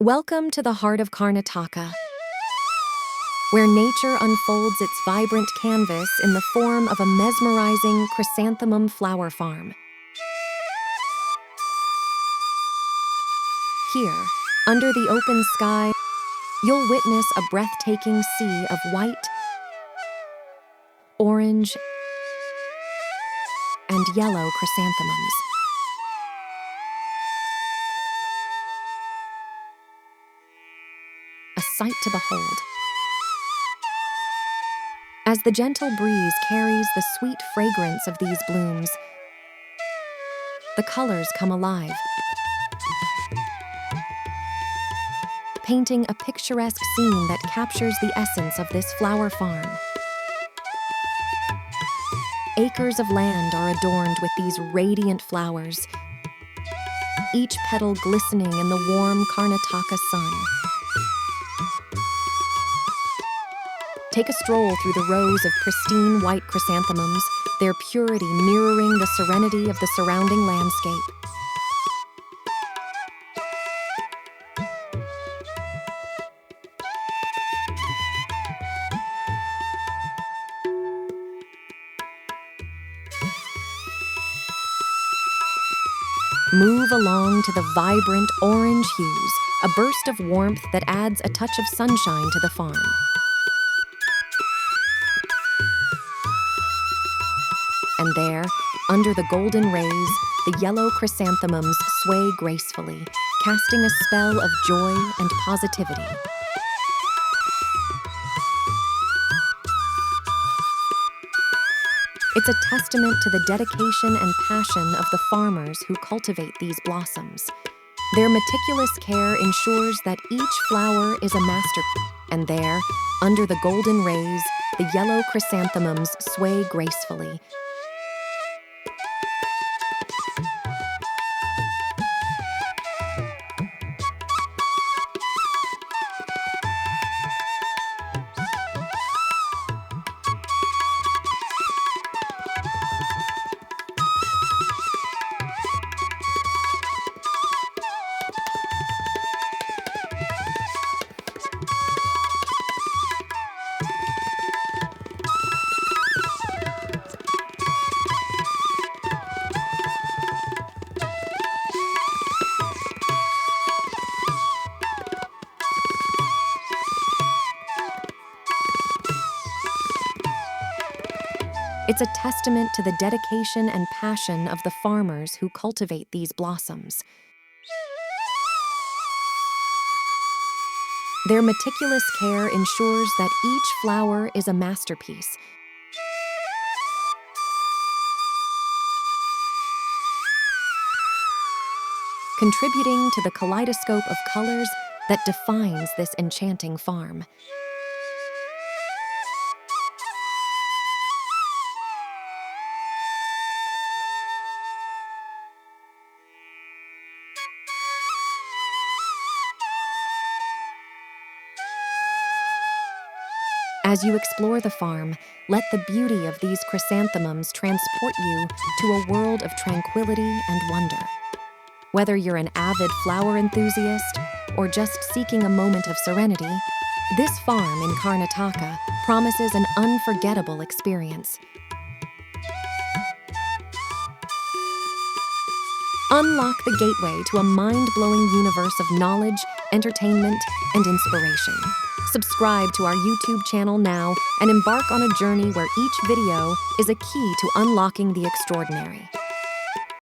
Welcome to the heart of Karnataka, where nature unfolds its vibrant canvas in the form of a mesmerizing chrysanthemum flower farm. Here, under the open sky, you'll witness a breathtaking sea of white, orange, and yellow chrysanthemums. A sight to behold. As the gentle breeze carries the sweet fragrance of these blooms, the colors come alive, painting a picturesque scene that captures the essence of this flower farm. Acres of land are adorned with these radiant flowers, each petal glistening in the warm Karnataka sun. Take a stroll through the rows of pristine white chrysanthemums, their purity mirroring the serenity of the surrounding landscape. Move along to the vibrant orange hues, a burst of warmth that adds a touch of sunshine to the farm. And there, under the golden rays, the yellow chrysanthemums sway gracefully, casting a spell of joy and positivity. It's a testament to the dedication and passion of the farmers who cultivate these blossoms. Their meticulous care ensures that each flower is a masterpiece. And there, under the golden rays, the yellow chrysanthemums sway gracefully. It's a testament to the dedication and passion of the farmers who cultivate these blossoms. Their meticulous care ensures that each flower is a masterpiece, contributing to the kaleidoscope of colors that defines this enchanting farm. As you explore the farm, let the beauty of these chrysanthemums transport you to a world of tranquility and wonder. Whether you're an avid flower enthusiast or just seeking a moment of serenity, this farm in Karnataka promises an unforgettable experience. Unlock the gateway to a mind-blowing universe of knowledge, entertainment, and inspiration. Subscribe to our YouTube channel now and embark on a journey where each video is a key to unlocking the extraordinary.